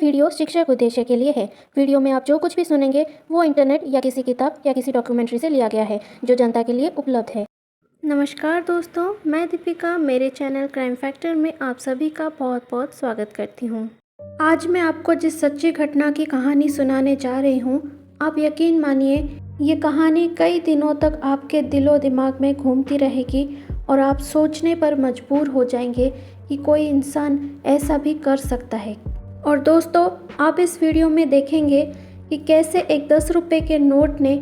Video शिक्षक उद्देश्य के लिए है। वीडियो में आप जो कुछ भी सुनेंगे वो इंटरनेट या किसी किताब या किसी डॉक्यूमेंट्री से लिया गया है जो जनता के लिए उपलब्ध है। नमस्कार दोस्तों, मैं दीपिका मेरे चैनल क्राइम फैक्टर में आप सभी का बहुत बहुत स्वागत करती हूँ। आज मैं आपको जिस सच्ची घटना की कहानी सुनाने जा रही हूँ, आप यकीन मानिए ये कहानी कई दिनों तक आपके दिलो दिमाग में घूमती रहेगी और आप सोचने पर मजबूर हो जाएंगे कि कोई इंसान ऐसा भी कर सकता है। और दोस्तों, आप इस वीडियो में देखेंगे कि कैसे एक 10 रुपये के नोट ने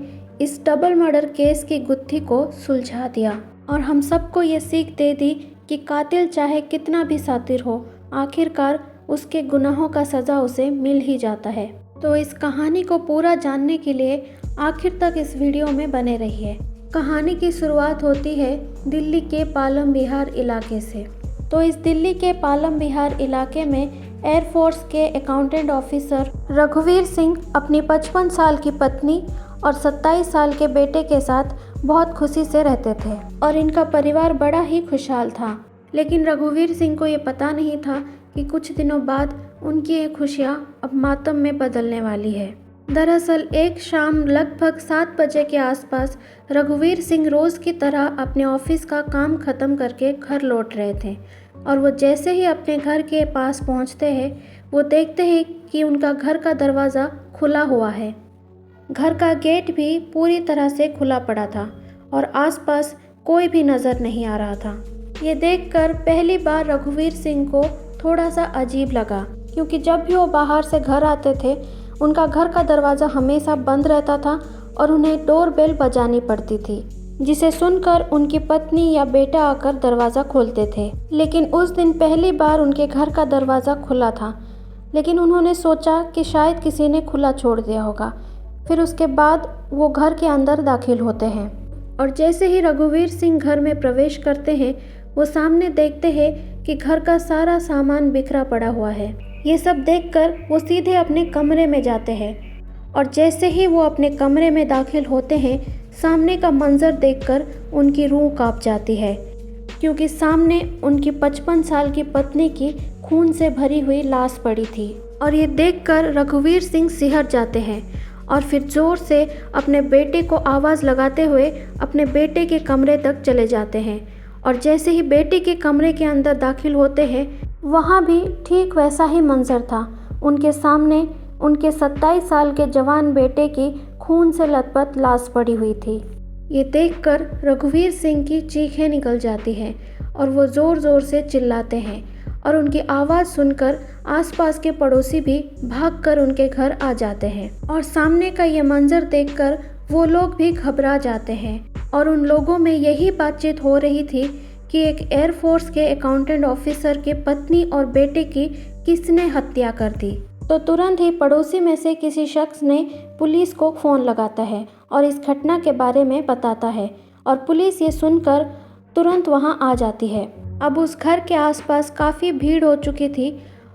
इस डबल मर्डर केस की गुत्थी को सुलझा दिया और हम सबको ये सीख दे दी कि कातिल चाहे कितना भी शातिर हो, आखिरकार उसके गुनाहों का सज़ा उसे मिल ही जाता है। तो इस कहानी को पूरा जानने के लिए आखिर तक इस वीडियो में बने रहिए। कहानी की शुरुआत होती है दिल्ली के पालम विहार इलाके से। तो इस दिल्ली के पालम विहार इलाके में एयरफोर्स के अकाउंटेंट ऑफिसर रघुवीर सिंह अपनी 55 साल की पत्नी और 27 साल के बेटे के साथ बहुत खुशी से रहते थे और इनका परिवार बड़ा ही खुशहाल था। लेकिन रघुवीर सिंह को ये पता नहीं था कि कुछ दिनों बाद उनकी ये खुशियाँ अब मातम में बदलने वाली है। दरअसल एक शाम लगभग 7 बजे के आसपास रघुवीर सिंह रोज़ की तरह अपने ऑफिस का काम ख़त्म करके घर लौट रहे थे और वो जैसे ही अपने घर के पास पहुंचते हैं वो देखते हैं कि उनका घर का दरवाज़ा खुला हुआ है। घर का गेट भी पूरी तरह से खुला पड़ा था और आसपास कोई भी नज़र नहीं आ रहा था। ये देखकर पहली बार रघुवीर सिंह को थोड़ा सा अजीब लगा, क्योंकि जब भी वो बाहर से घर आते थे उनका घर का दरवाज़ा हमेशा बंद रहता था और उन्हें डोर बेल बजानी पड़ती थी, जिसे सुनकर उनकी पत्नी या बेटा आकर दरवाज़ा खोलते थे। लेकिन उस दिन पहली बार उनके घर का दरवाज़ा खुला था, लेकिन उन्होंने सोचा कि शायद किसी ने खुला छोड़ दिया होगा। फिर उसके बाद वो घर के अंदर दाखिल होते हैं और जैसे ही रघुवीर सिंह घर में प्रवेश करते हैं वो सामने देखते हैं कि घर का सारा सामान बिखरा पड़ा हुआ है। ये सब देखकर वो सीधे अपने कमरे में जाते हैं और जैसे ही वो अपने कमरे में दाखिल होते हैं सामने का मंजर देखकर उनकी रूह कांप जाती है, क्योंकि सामने उनकी 55 साल की पत्नी की खून से भरी हुई लाश पड़ी थी। और ये देखकर रघुवीर सिंह सिहर जाते हैं और फिर ज़ोर से अपने बेटे को आवाज़ लगाते हुए अपने बेटे के कमरे तक चले जाते हैं और जैसे ही बेटे के कमरे के अंदर दाखिल होते हैं वहाँ भी ठीक वैसा ही मंजर था। उनके सामने उनके 27 साल के जवान बेटे की खून से लथपथ लाश पड़ी हुई थी। ये देखकर रघुवीर सिंह की चीखें निकल जाती हैं और वो ज़ोर ज़ोर से चिल्लाते हैं और उनकी आवाज़ सुनकर आसपास के पड़ोसी भी भागकर उनके घर आ जाते हैं और सामने का ये मंजर देखकर वो लोग भी घबरा जाते हैं। और उन लोगों में यही बातचीत हो रही थी कि एक एयरफोर्स के अकाउंटेंट ऑफिसर के पत्नी और बेटे की किसने हत्या कर दी। तो तुरंत ही पड़ोसी में से किसी शख्स ने पुलिस को फ़ोन लगाता है और इस घटना के बारे में बताता है और पुलिस ये सुनकर तुरंत वहां आ जाती है। अब उस घर के आसपास काफ़ी भीड़ हो चुकी थी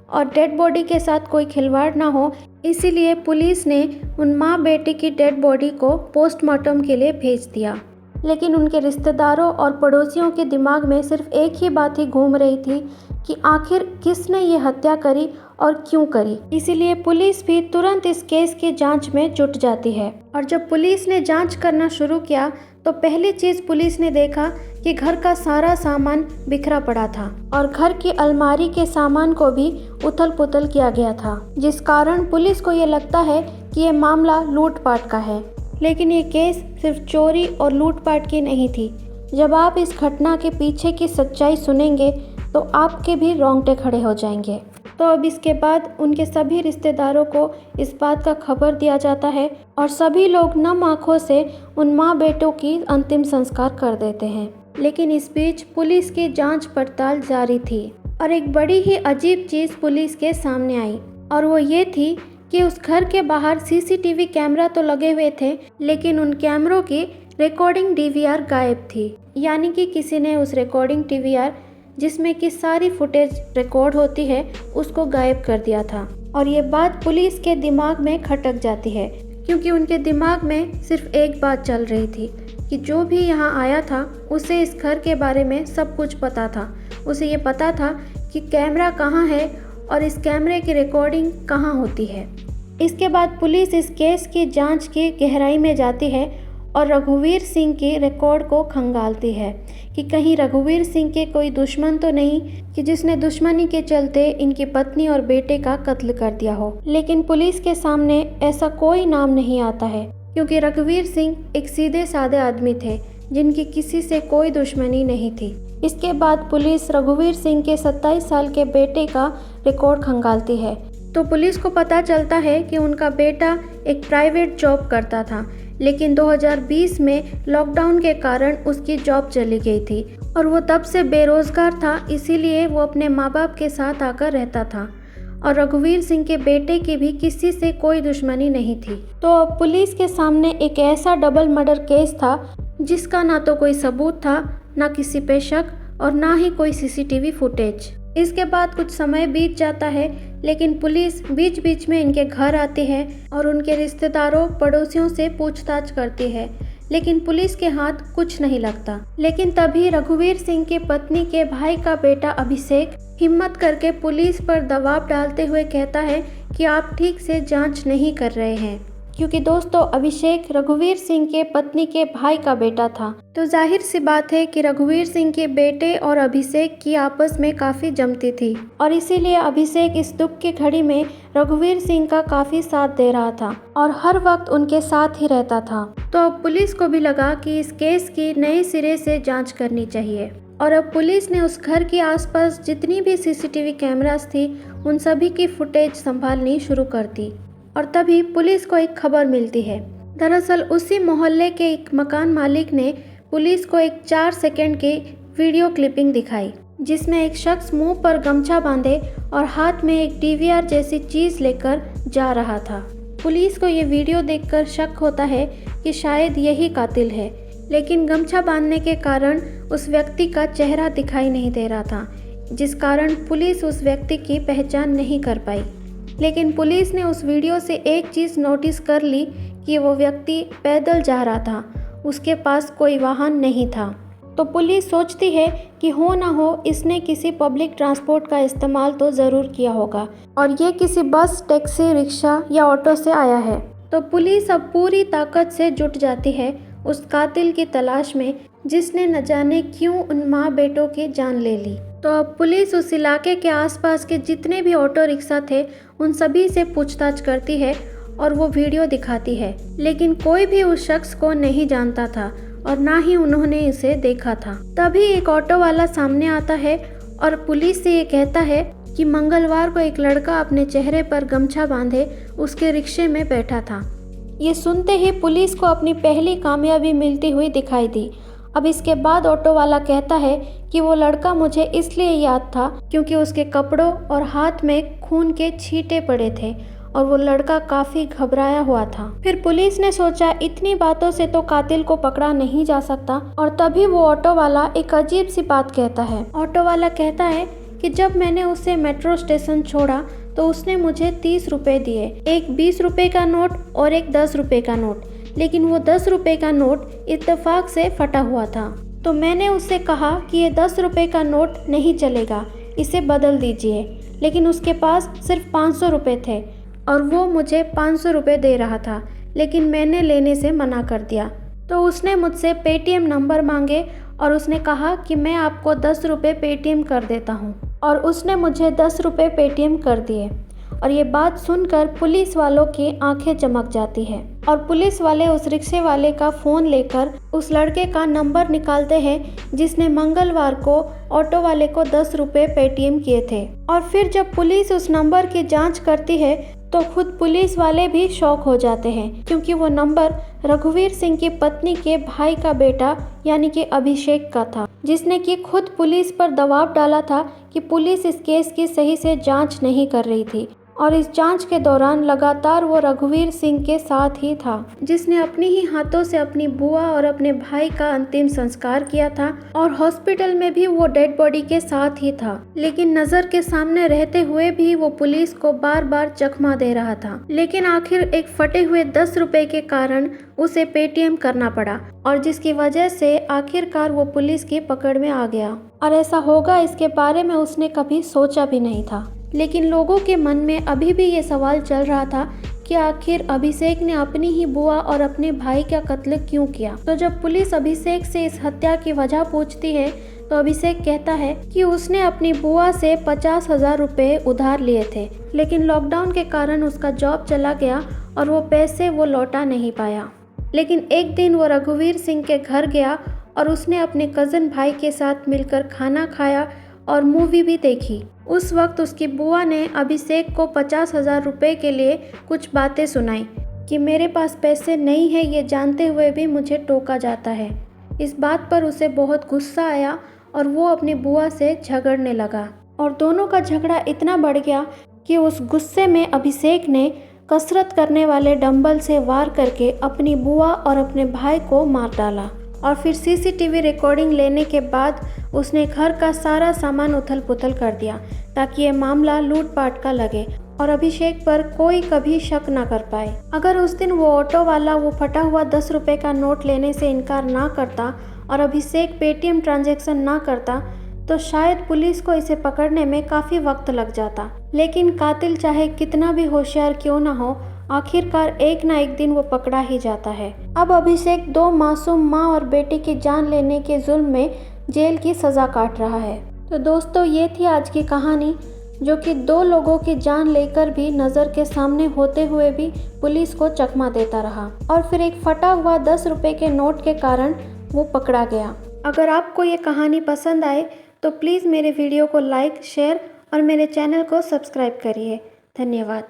और डेड बॉडी के साथ कोई खिलवाड़ ना हो, इसीलिए पुलिस ने उन माँ बेटे की डेड बॉडी को पोस्टमार्टम के लिए भेज दिया। लेकिन उनके रिश्तेदारों और पड़ोसियों के दिमाग में सिर्फ एक ही बात ही घूम रही थी कि आखिर किसने ये हत्या करी और क्यों करी। इसीलिए पुलिस भी तुरंत इस केस की जांच में जुट जाती है और जब पुलिस ने जांच करना शुरू किया तो पहली चीज़ पुलिस ने देखा कि घर का सारा सामान बिखरा पड़ा था और घर की अलमारी के सामान को भी उथल पुथल किया गया था, जिस कारण पुलिस को ये लगता है कि ये मामला लूटपाट का है। लेकिन ये केस सिर्फ चोरी और लूटपाट की नहीं थी। जब आप इस घटना के पीछे की सच्चाई सुनेंगे तो आपके भी रोंगटे खड़े हो जाएंगे। तो अब इसके बाद उनके सभी रिश्तेदारों को इस बात का खबर दिया जाता है और सभी लोग नम आँखों से उन माँ बेटों की अंतिम संस्कार कर देते हैं। लेकिन इस बीच पुलिस की जांच पड़ताल जारी थी और एक बड़ी ही अजीब चीज़ पुलिस के सामने आई और वो ये थी कि उस घर के बाहर सीसीटीवी कैमरा तो लगे हुए थे, लेकिन उन कैमरों की रिकॉर्डिंग डीवीआर गायब थी। यानी कि किसी ने उस रिकॉर्डिंग डीवीआर जिसमें कि सारी फुटेज रिकॉर्ड होती है उसको गायब कर दिया था। और ये बात पुलिस के दिमाग में खटक जाती है, क्योंकि उनके दिमाग में सिर्फ एक बात चल रही थी कि जो भी यहाँ आया था उसे इस घर के बारे में सब कुछ पता था। उसे ये पता था कि कैमरा कहाँ है और इस कैमरे की रिकॉर्डिंग कहाँ होती है। इसके बाद पुलिस इस केस की जांच की गहराई में जाती है और रघुवीर सिंह के रिकॉर्ड को खंगालती है कि कहीं रघुवीर सिंह के कोई दुश्मन तो नहीं कि जिसने दुश्मनी के चलते इनकी पत्नी और बेटे का कत्ल कर दिया हो। लेकिन पुलिस के सामने ऐसा कोई नाम नहीं आता है, क्योंकि रघुवीर सिंह एक सीधे साधे आदमी थे जिनकी किसी से कोई दुश्मनी नहीं थी। इसके बाद पुलिस रघुवीर सिंह के 27 साल के बेटे का रिकॉर्ड खंगालती है, तो पुलिस को पता चलता है कि उनका बेटा एक प्राइवेट जॉब करता था, लेकिन 2020 में लॉकडाउन के कारण उसकी जॉब चली गई थी और वो तब से बेरोजगार था, इसीलिए वो अपने माँ बाप के साथ आकर रहता था और रघुवीर सिंह के बेटे की भी किसी से कोई दुश्मनी नहीं थी। तो अब पुलिस के सामने एक ऐसा डबल मर्डर केस था जिसका ना तो कोई सबूत था, ना किसी पे शक और ना ही कोई सीसीटीवी फुटेज। इसके बाद कुछ समय बीत जाता है, लेकिन पुलिस बीच बीच में इनके घर आती है और उनके रिश्तेदारों पड़ोसियों से पूछताछ करती है, लेकिन पुलिस के हाथ कुछ नहीं लगता। लेकिन तभी रघुवीर सिंह की पत्नी के भाई का बेटा अभिषेक हिम्मत करके पुलिस पर दबाव डालते हुए कहता है कि आप ठीक से जांच नहीं कर रहे हैं, क्योंकि दोस्तों अभिषेक रघुवीर सिंह के पत्नी के भाई का बेटा था। तो जाहिर सी बात है कि रघुवीर सिंह के बेटे और अभिषेक की आपस में काफ़ी जमती थी और इसीलिए अभिषेक इस दुख की घड़ी में रघुवीर सिंह का काफ़ी साथ दे रहा था और हर वक्त उनके साथ ही रहता था। तो अब पुलिस को भी लगा कि इस केस की नए सिरे से जाँच करनी चाहिए और अब पुलिस ने उस घर के आसपास जितनी भी सीसीटीवी कैमरास थी उन सभी की फुटेज संभालनी शुरू कर दी। और तभी पुलिस को एक खबर मिलती है। दरअसल उसी मोहल्ले के एक मकान मालिक ने पुलिस को एक 4 सेकंड की वीडियो क्लिपिंग दिखाई, जिसमें एक शख्स मुंह पर गमछा बांधे और हाथ में एक डीवीआर जैसी चीज़ लेकर जा रहा था। पुलिस को ये वीडियो देखकर शक होता है कि शायद यही कातिल है, लेकिन गमछा बांधने के कारण उस व्यक्ति का चेहरा दिखाई नहीं दे रहा था, जिस कारण पुलिस उस व्यक्ति की पहचान नहीं कर पाई। लेकिन पुलिस ने उस वीडियो से एक चीज़ नोटिस कर ली कि वो व्यक्ति पैदल जा रहा था, उसके पास कोई वाहन नहीं था। तो पुलिस सोचती है कि हो ना हो इसने किसी पब्लिक ट्रांसपोर्ट का इस्तेमाल तो ज़रूर किया होगा और ये किसी बस, टैक्सी, रिक्शा या ऑटो से आया है। तो पुलिस अब पूरी ताकत से जुट जाती है उस कातिल की तलाश में जिसने न जाने क्यों उन माँ बेटों की जान ले ली। तो अब पुलिस उस इलाके के आसपास के जितने भी ऑटो रिक्शा थे उन सभी से पूछताछ करती है और वो वीडियो दिखाती है, लेकिन कोई भी उस शख्स को नहीं जानता था और ना ही उन्होंने इसे देखा था। तभी एक ऑटो वाला सामने आता है और पुलिस से ये कहता है कि मंगलवार को एक लड़का अपने चेहरे पर गमछा बांधे उसके रिक्शे में बैठा था। ये सुनते ही पुलिस को अपनी पहली कामयाबी मिलती हुई दिखाई दी। अब इसके बाद ऑटो वाला कहता है कि वो लड़का मुझे इसलिए याद था क्योंकि उसके कपड़ों और हाथ में खून के छींटे पड़े थे और वो लड़का काफ़ी घबराया हुआ था। फिर पुलिस ने सोचा इतनी बातों से तो कातिल को पकड़ा नहीं जा सकता और तभी वो ऑटो वाला एक अजीब सी बात कहता है। ऑटो वाला कहता है कि जब मैंने उसे मेट्रो स्टेशन छोड़ा तो उसने मुझे 30 रुपये दिए, एक 20 रुपये का नोट और एक 10 रुपये का नोट, लेकिन वो 10 रुपये का नोट इत्तेफाक से फटा हुआ था। तो मैंने उससे कहा कि ये 10 रुपये का नोट नहीं चलेगा, इसे बदल दीजिए, लेकिन उसके पास सिर्फ 500 रुपये थे और वो मुझे 500 रुपये दे रहा था, लेकिन मैंने लेने से मना कर दिया। तो उसने मुझसे पेटीएम नंबर मांगे और उसने कहा कि मैं आपको 10 रुपये पेटीएम कर देता हूँ और उसने मुझे 10 रुपये पेटीएम कर दिए। और ये बात सुनकर पुलिस वालों की आंखें चमक जाती हैं और पुलिस वाले उस रिक्शे वाले का फ़ोन लेकर उस लड़के का नंबर निकालते हैं जिसने मंगलवार को ऑटो वाले को 10 रुपये पेटीएम किए थे। और फिर जब पुलिस उस नंबर की जांच करती है तो खुद पुलिस वाले भी शॉक हो जाते हैं, क्योंकि वो नंबर रघुवीर सिंह की पत्नी के भाई का बेटा यानी कि अभिषेक का था, जिसने कि खुद पुलिस पर दबाव डाला था कि पुलिस इस केस की सही से जांच नहीं कर रही थी। और इस जांच के दौरान लगातार वो रघुवीर सिंह के साथ ही था, जिसने अपने ही हाथों से अपनी बुआ और अपने भाई का अंतिम संस्कार किया था और हॉस्पिटल में भी वो डेड बॉडी के साथ ही था। लेकिन नजर के सामने रहते हुए भी वो पुलिस को बार बार चकमा दे रहा था। लेकिन आखिर एक फटे हुए 10 रुपए के कारण उसे पेटीएम करना पड़ा और जिसकी वजह से आखिरकार वो पुलिस की पकड़ में आ गया। और ऐसा होगा इसके बारे में उसने कभी सोचा भी नहीं था, लेकिन लोगों के मन में अभी भी ये सवाल चल रहा था कि आखिर अभिषेक ने अपनी ही बुआ और अपने भाई का कत्ल क्यों किया। तो जब पुलिस अभिषेक से इस हत्या की वजह पूछती है तो अभिषेक कहता है कि उसने अपनी बुआ से 50,000 रुपये उधार लिए थे, लेकिन लॉकडाउन के कारण उसका जॉब चला गया और वो पैसे वो लौटा नहीं पाया। लेकिन एक दिन वो रघुवीर सिंह के घर गया और उसने अपने कज़न भाई के साथ मिलकर खाना खाया और मूवी भी देखी। उस वक्त उसकी बुआ ने अभिषेक को 50,000 रुपये के लिए कुछ बातें सुनाई कि मेरे पास पैसे नहीं है, ये जानते हुए भी मुझे टोका जाता है। इस बात पर उसे बहुत गुस्सा आया और वो अपनी बुआ से झगड़ने लगा और दोनों का झगड़ा इतना बढ़ गया कि उस गुस्से में अभिषेक ने कसरत करने वाले डंबल से वार करके अपनी बुआ और अपने भाई को मार डाला। और फिर सीसीटीवी रिकॉर्डिंग लेने के बाद उसने घर का सारा सामान उथल पुथल कर दिया ताकि ये मामला लूटपाट का लगे और अभिषेक पर कोई कभी शक ना कर पाए। अगर उस दिन वो ऑटो वाला वो फटा हुआ 10 रुपये का नोट लेने से इनकार ना करता और अभिषेक पेटीएम ट्रांजैक्शन ना करता तो शायद पुलिस को इसे पकड़ने में काफ़ी वक्त लग जाता। लेकिन कातिल चाहे कितना भी होशियार क्यों ना हो, आखिरकार एक ना एक दिन वो पकड़ा ही जाता है। अब अभिषेक 2 मासूम माँ और बेटी की जान लेने के जुल्म में जेल की सज़ा काट रहा है। तो दोस्तों, ये थी आज की कहानी, जो कि 2 लोगों की जान लेकर भी नज़र के सामने होते हुए भी पुलिस को चकमा देता रहा और फिर एक फटा हुआ 10 रुपये के नोट के कारण वो पकड़ा गया। अगर आपको ये कहानी पसंद आए तो प्लीज़ मेरे वीडियो को लाइक, शेयर और मेरे चैनल को सब्सक्राइब करिए। धन्यवाद।